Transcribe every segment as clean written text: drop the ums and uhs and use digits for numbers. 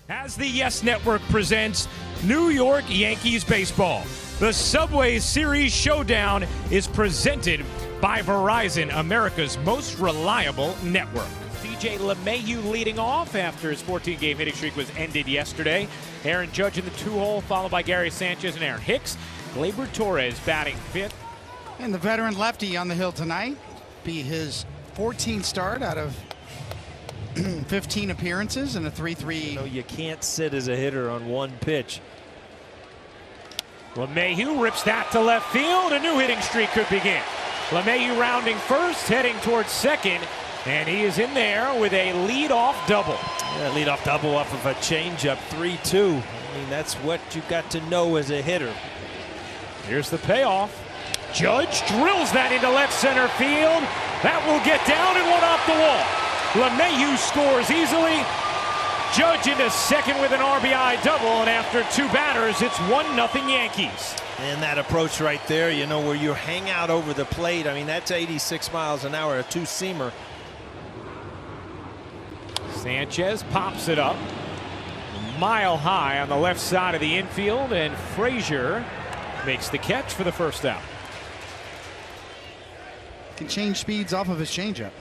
As the Yes Network presents New York Yankees baseball, the Subway Series Showdown is presented by Verizon, America's most reliable network. DJ LeMahieu leading off after his 14-game hitting streak was ended yesterday. Aaron Judge in the 2-hole, followed by Gary Sanchez and Aaron Hicks. Gleyber Torres batting fifth. And the veteran lefty on the hill tonight. Be his 14th start out of 15 appearances and a 3-3. No, you can't sit as a hitter on one pitch. LeMahieu rips that to left field. A new hitting streak could begin. LeMahieu rounding first, heading towards second, and he is in there with a leadoff double. Yeah, leadoff double off of a changeup, 3-2. I mean, that's what you got to know as a hitter. Here's the payoff. Judge drills that into left center field. That will get down and one off the wall. LeMahieu scores easily. Judge into second with an RBI double, and after two batters, it's 1-0 Yankees. And that approach right there, you know, where you hang out over the plate. I mean, that's 86 miles an hour, a two-seamer. Sanchez pops it up. Mile high on the left side of the infield, and Frazier makes the catch for the first out. Can change speeds off of his changeup.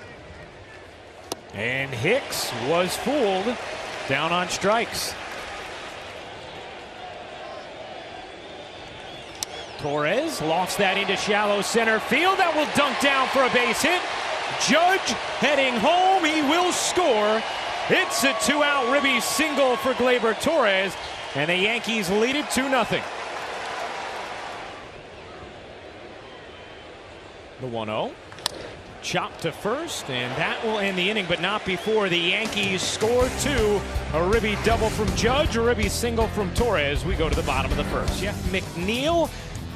And Hicks was fooled, down on strikes. Torres lofts that into shallow center field. That will dunk down for a base hit. Judge heading home. He will score. It's a two-out ribby single for Gleyber Torres, and the Yankees lead it 2-0. The 1-0. Chop to first, and that will end the inning, but not before the Yankees score two. A ribby double from Judge, a ribby single from Torres. We go to the bottom of the first. Jeff McNeil,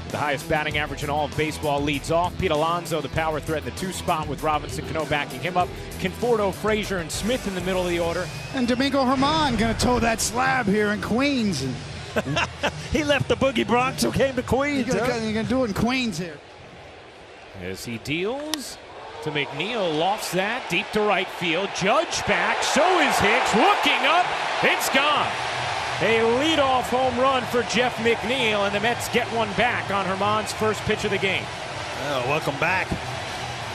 the highest batting average in all of baseball, leads off. Pete Alonso, the power threat in the two spot with Robinson Cano backing him up. Conforto, Frazier, and Smith in the middle of the order. And Domingo Germán going to toe that slab here in Queens. He left the Boogie Bronx and came to Queens. You're going to do it in Queens here. As he deals to McNeil, lofts that deep to right field. Judge back, so is Hicks. Looking up, it's gone. A leadoff home run for Jeff McNeil, and the Mets get one back on Germán's first pitch of the game. Oh, welcome back.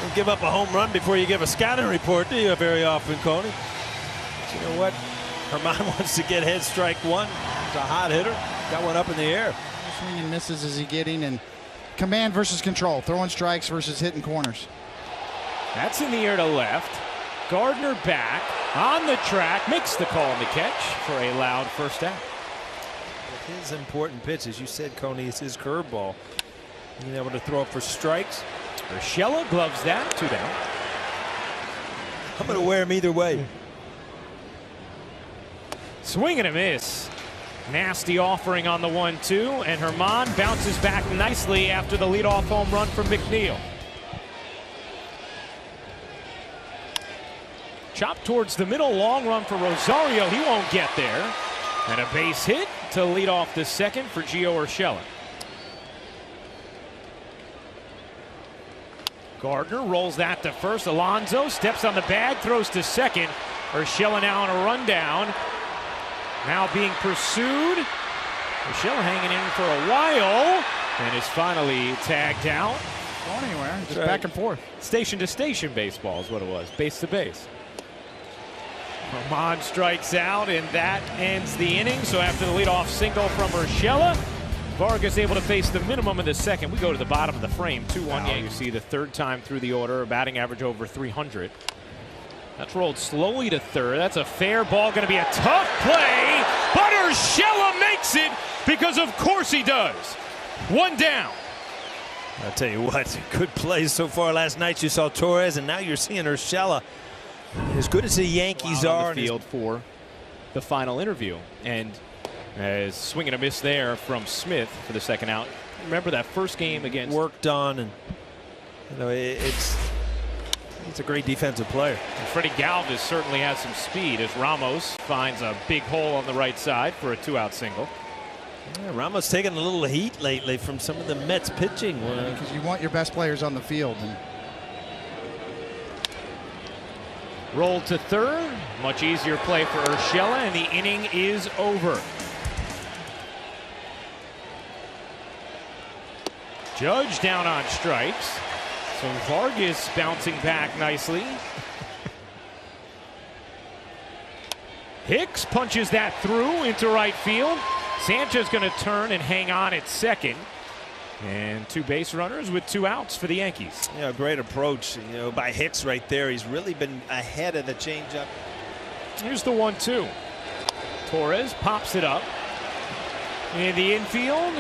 Don't give up a home run before you give a scouting report, do you, very often, Coney? But you know what? Germán wants to get head strike one. He's a hot hitter. Got one up in the air. Swing and misses is he getting, and command versus control. Throwing strikes versus hitting corners. That's in the air to left. Gardner back on the track, makes the call on the catch for a loud first out. His important pitch, as you said, Coney, is his curveball. Being able to throw it for strikes. Urshela gloves that, 2 down. I'm going to wear him either way. Swing and a miss. Nasty offering on the 1-2, and Germán bounces back nicely after the leadoff home run from McNeil. Chop towards the middle, long run for Rosario. He won't get there. And a base hit to lead off the second for Gio Urshela. Gardner rolls that to first. Alonso steps on the bag, throws to second. Urshela now on a rundown. Now being pursued. Urshela hanging in for a while and is finally tagged out. Going anywhere, just right. back and forth. Station to station baseball is what it was, base to base. Germán strikes out, and that ends the inning. So after the leadoff single from Urshela, Vargas able to face the minimum in the second. We go to the bottom of the frame, 2-1. Yeah, you see the third time through the order, a batting average over 300. That's rolled slowly to third. That's a fair ball, going to be a tough play, but Urshela makes it because of course he does. One down. I'll tell you what, good plays so far last night. You saw Torres, and now you're seeing Urshela. As good as the Yankees are on the field for the final interview, and as swing and a miss there from Smith for the second out. Remember that first game against worked on, and you know it's a great defensive player. And Freddie Galvis certainly has some speed as Ramos finds a big hole on the right side for a 2-out single. Yeah, Ramos taking a little heat lately from some of the Mets pitching. Because you want your best players on the field. And Rolled to third. Much easier play for Urshela, and the inning is over. Judge down on strikes. So Vargas bouncing back nicely. Hicks punches that through into right field. Sanchez going to turn and hang on at second. And 2 base runners with 2 outs for the Yankees. Yeah, great approach, by Hicks right there. He's really been ahead of the changeup. Here's the 1-2. Torres pops it up. In the infield,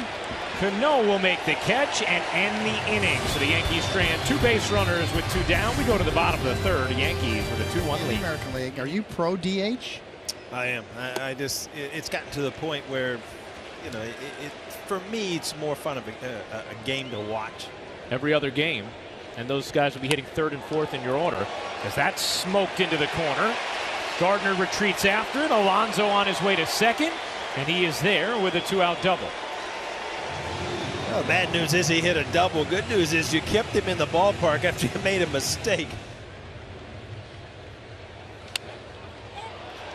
Cano will make the catch and end the inning. So the Yankees strand 2 base runners with 2 down. We go to the bottom of the third. Yankees with a 2-1 lead. American League, are you pro DH? I am. It's gotten to the point where, for me, it's more fun of a game to watch. Every other game. And those guys will be hitting third and fourth in your order. As that's smoked into the corner. Gardner retreats after it. Alonso on his way to second. And he is there with a 2-out double. Well, bad news is he hit a double. Good news is you kept him in the ballpark after you made a mistake.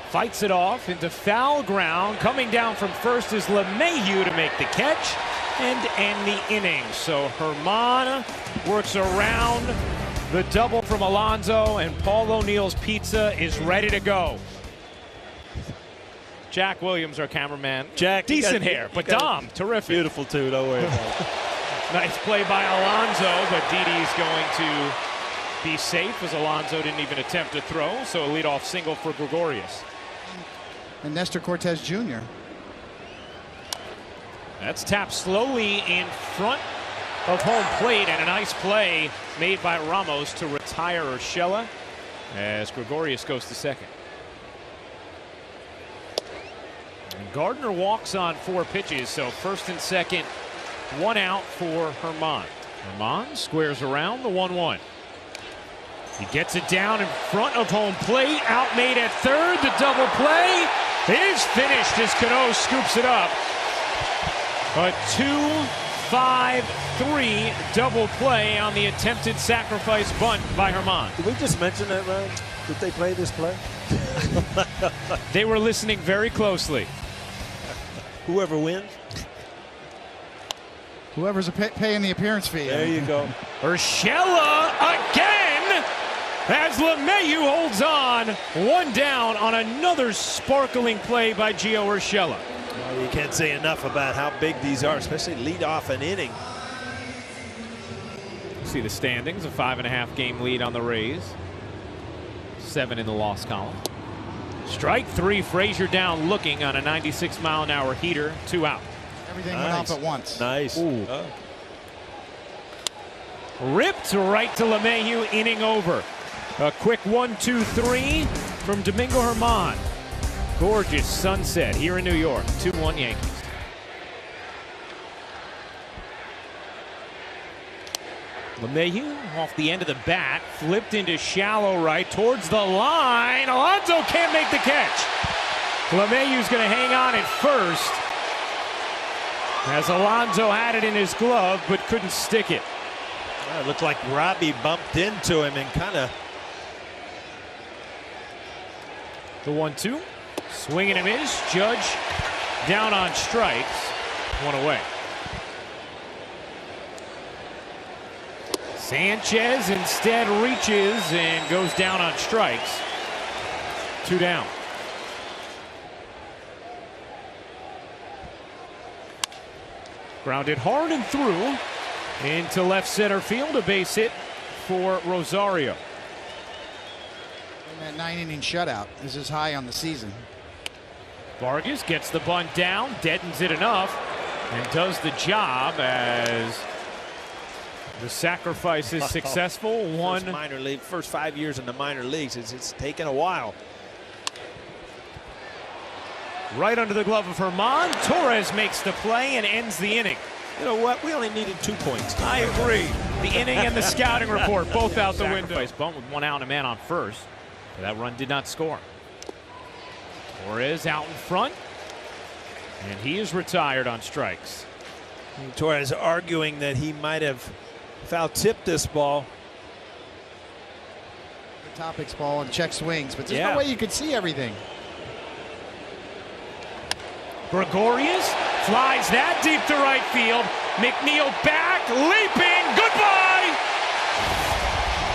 Fights it off into foul ground. Coming down from first is LeMahieu to make the catch and end the inning. So Herman works around the double from Alonso, and Paul O'Neill's pizza is ready to go. Jack Williams, our cameraman. Jack, decent hair, but Dom, terrific. Beautiful too, don't worry about it. Nice play by Alonso, but Didi's going to be safe as Alonso didn't even attempt to throw. So a leadoff single for Gregorius. And Nestor Cortez Jr. That's tapped slowly in front of home plate, and a nice play made by Ramos to retire Urshela as Gregorius goes to second. And Gardner walks on 4 pitches, so first and second, 1 out for Herman. Herman squares around the 1-1. He gets it down in front of home plate, out made at third. The double play is finished as Cano scoops it up. A 2-5-3 double play on the attempted sacrifice bunt by Herman. Did we just mention that, Ryan? Did they play this play? They were listening very closely. Whoever wins. Whoever's paying the appearance fee. There you go. Urshela again as LeMahieu holds on. 1 down on another sparkling play by Gio Urshela. Well, you can't say enough about how big these are, especially lead off an inning. See the standings, a 5.5 game lead on the Rays. 7 in the loss column. Strike 3, Frazier down looking on a 96-mile-an-hour heater, 2 out. Everything went off at once. Nice. Oh. Ripped right to LeMahieu, inning over. A quick 1-2-3 from Domingo Herman. Gorgeous sunset here in New York. 2-1 Yankees. LeMahieu off the end of the bat, flipped into shallow right towards the line. Alonso can't make the catch. LeMahieu's going to hang on at first, as Alonso had it in his glove but couldn't stick it. It looked like Robbie bumped into him and kind of. The 1-2. Swing and a miss. Judge down on strikes. 1 away. Sanchez instead reaches and goes down on strikes. 2 down. Grounded hard and through into left center field. A base hit for Rosario. And that 9-inning shutout is as high on the season. Vargas gets the bunt down, deadens it enough, and does the job as the sacrifice is successful. First 5 years in the minor leagues. It's taken a while. Right under the glove of Herman. Torres makes the play and ends the inning. You know what? We only needed 2 points. I agree. The inning and the scouting report both out the window. Bunt with 1 out and a man on first. But that run did not score. Torres out in front, and he is retired on strikes. Torres arguing that he might have foul tipped this ball. topics, Paul, and check swings, but there's no way you could see everything. Gregorius flies that deep to right field. McNeil back, leaping, goodbye!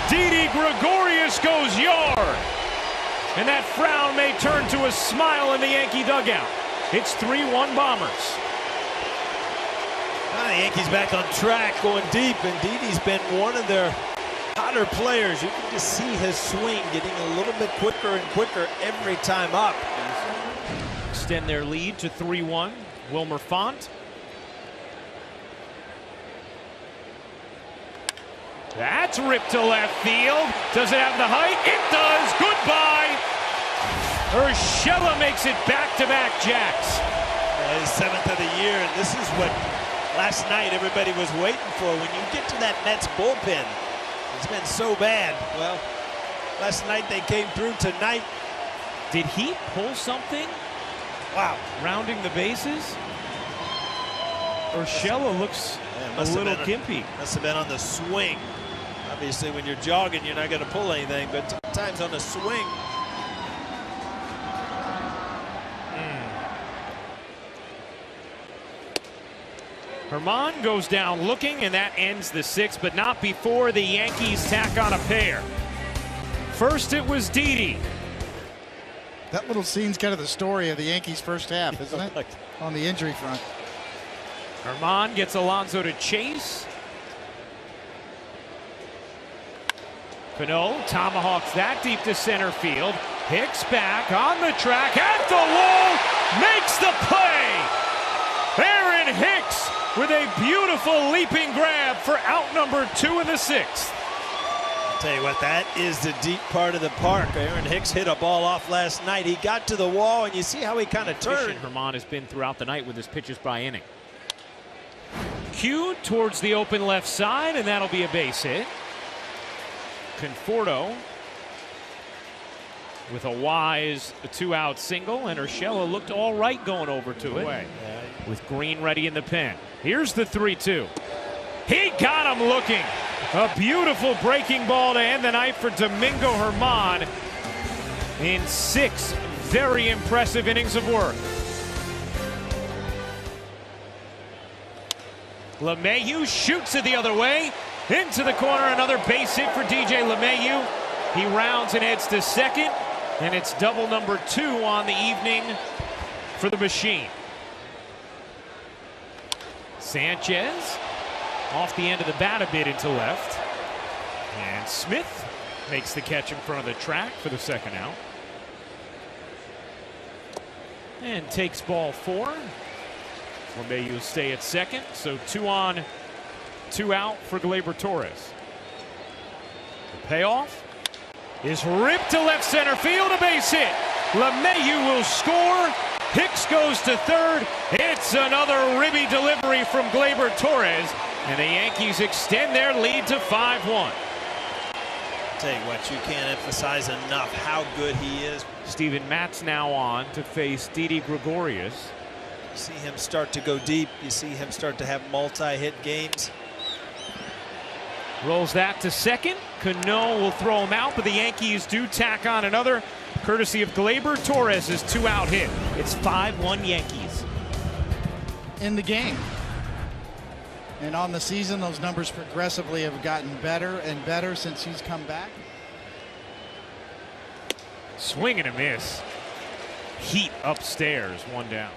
Didi Gregorius goes yard. And that frown may turn to a smile in the Yankee dugout. It's 3-1 Bombers. Well, the Yankees back on track, going deep, and Didi's been one of their hotter players. You can just see his swing getting a little bit quicker and quicker every time up. Extend their lead to 3-1. Wilmer Font. That's ripped to left field. Does it have the height? It does. Goodbye. Urshela makes it back-to-back jacks. His 7th of the year, and this is what last night everybody was waiting for. When you get to that Mets bullpen, it's been so bad. Well, last night they came through. Tonight, did he pull something? Wow. Rounding the bases? Urshela looks a little gimpy. Must have been on the swing. Obviously, when you're jogging, you're not going to pull anything, but sometimes on the swing. Herman goes down looking, and that ends the 6th, but not before the Yankees tack on a pair. First it was Didi. That little scene's kind of the story of the Yankees' first half, isn't it? On the injury front. Herman gets Alonso to chase. Cano tomahawks that deep to center field. Hicks back on the track at the wall, makes the play. Aaron Hicks with a beautiful leaping grab for out number 2 in the 6th. I'll tell you what, that is the deep part of the park. Aaron Hicks hit a ball off last night. He got to the wall, and you see how he kind of turned. Herman has been throughout the night with his pitches by inning. Cued towards the open left side, and that'll be a base hit. Conforto with a wise 2-out single, and Urshela looked all right going over to it. With Green ready in the pen. Here's the 3-2. He got him looking. A beautiful breaking ball to end the night for Domingo Herman in 6 very impressive innings of work. LeMahieu shoots it the other way. Into the corner, another base hit for DJ LeMahieu. He rounds and heads to second, and it's double number 2 on the evening for the machine. Sanchez off the end of the bat a bit into left. And Smith makes the catch in front of the track for the 2nd out. And takes ball 4. LeMahieu will stay at second, so 2 on, 2 out for Gleyber Torres. The payoff is ripped to left center field, a base hit. LeMahieu will score. Hicks goes to third. It's another ribby delivery from Gleyber Torres, and the Yankees extend their lead to 5-1. Tell you what, you can't emphasize enough how good he is. Steven Matz now on to face Didi Gregorius. You see him start to go deep. You see him start to have multi-hit games. Rolls that to second. Cano will throw him out, but the Yankees do tack on another, courtesy of Gleyber Torres' 2-out hit. It's 5-1 Yankees. In the game. And on the season, those numbers progressively have gotten better and better since he's come back. Swing and a miss. Heat upstairs, 1 down.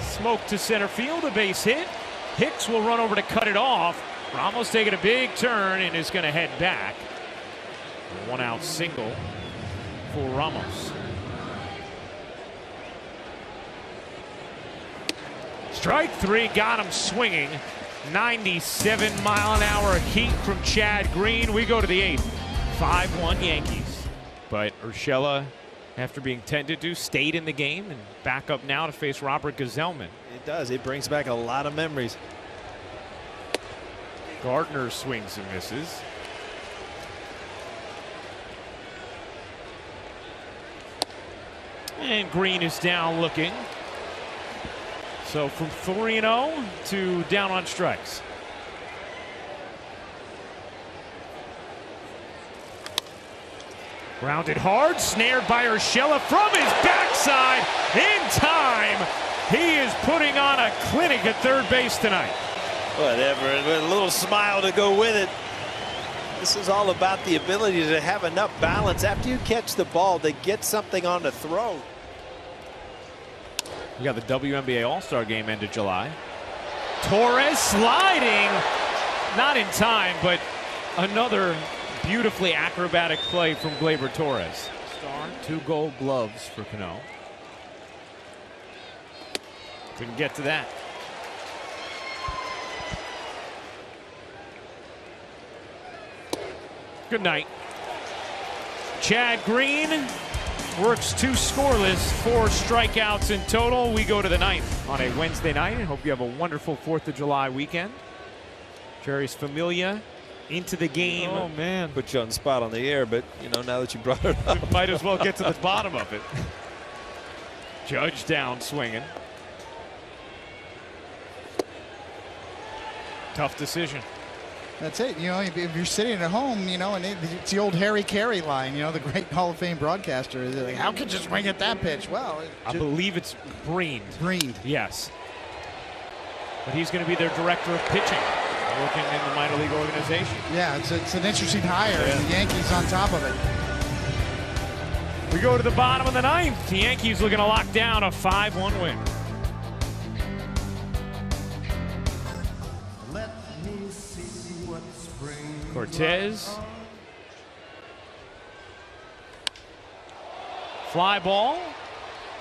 Smoke to center field, a base hit. Hicks will run over to cut it off. Ramos taking a big turn and is going to head back. A 1-out single for Ramos. Strike 3, got him swinging. 97-mile-an-hour heat from Chad Green. We go to the 8th. 5-1 Yankees. But Urshela, after being tended to, stayed in the game and back up now to face Robert Gazelman. It does. It brings back a lot of memories. Gardner swings and misses. And Green is down looking. So from 3-0 to down on strikes. Grounded hard, snared by Urshela from his backside in time. He is putting on a clinic at third base tonight. Whatever, with a little smile to go with it. This is all about the ability to have enough balance after you catch the ball to get something on the throw. We got the WNBA All-Star Game end of July. Torres sliding, not in time, but another beautifully acrobatic play from Gleyber Torres. Star, 2 gold gloves for Cano. Couldn't get to that. Good night. Chad Green works 2 scoreless, 4 strikeouts in total. We go to the 9th on a Wednesday night. I hope you have a wonderful 4th of July weekend. Jerry's Familia into the game. Oh man, put you on the spot on the air, but you know, now that you brought it up, might as well get to the bottom of it. Judge down swinging. Tough decision. That's it. You know, if you're sitting at home, you know, and it's the old Harry Carey line, you know, the great Hall of Fame broadcaster. They're like, how could you swing at that pitch? Well, I believe it's Breen. Breen. Yes. But he's going to be their director of pitching, working in the minor league organization. Yeah, it's an interesting hire, and the Yankees on top of it. We go to the bottom of the 9th. The Yankees looking to lock down a 5-1 win. Cortez. Fly ball.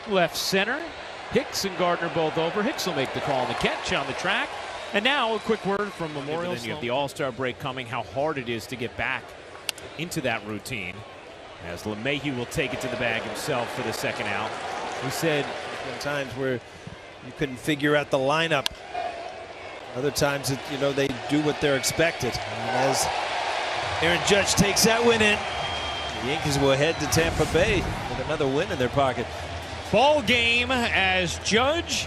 Left center. Hicks and Gardner both over. Hicks will make the call on the catch on the track. And now a quick word from Memorial. You have the All-Star break coming, how hard it is to get back into that routine. As LeMahieu will take it to the bag himself for the second out. He said there's been times where you couldn't figure out the lineup. Other times, you know, they do what they're expected. And as Aaron Judge takes that win in, the Yankees will head to Tampa Bay with another win in their pocket. Ball game as Judge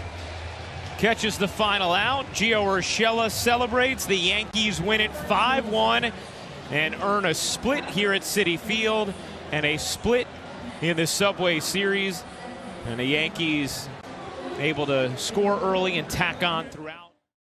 catches the final out. Gio Urshela celebrates. The Yankees win it 5-1 and earn a split here at Citi Field and a split in the Subway Series. And the Yankees able to score early and tack on throughout.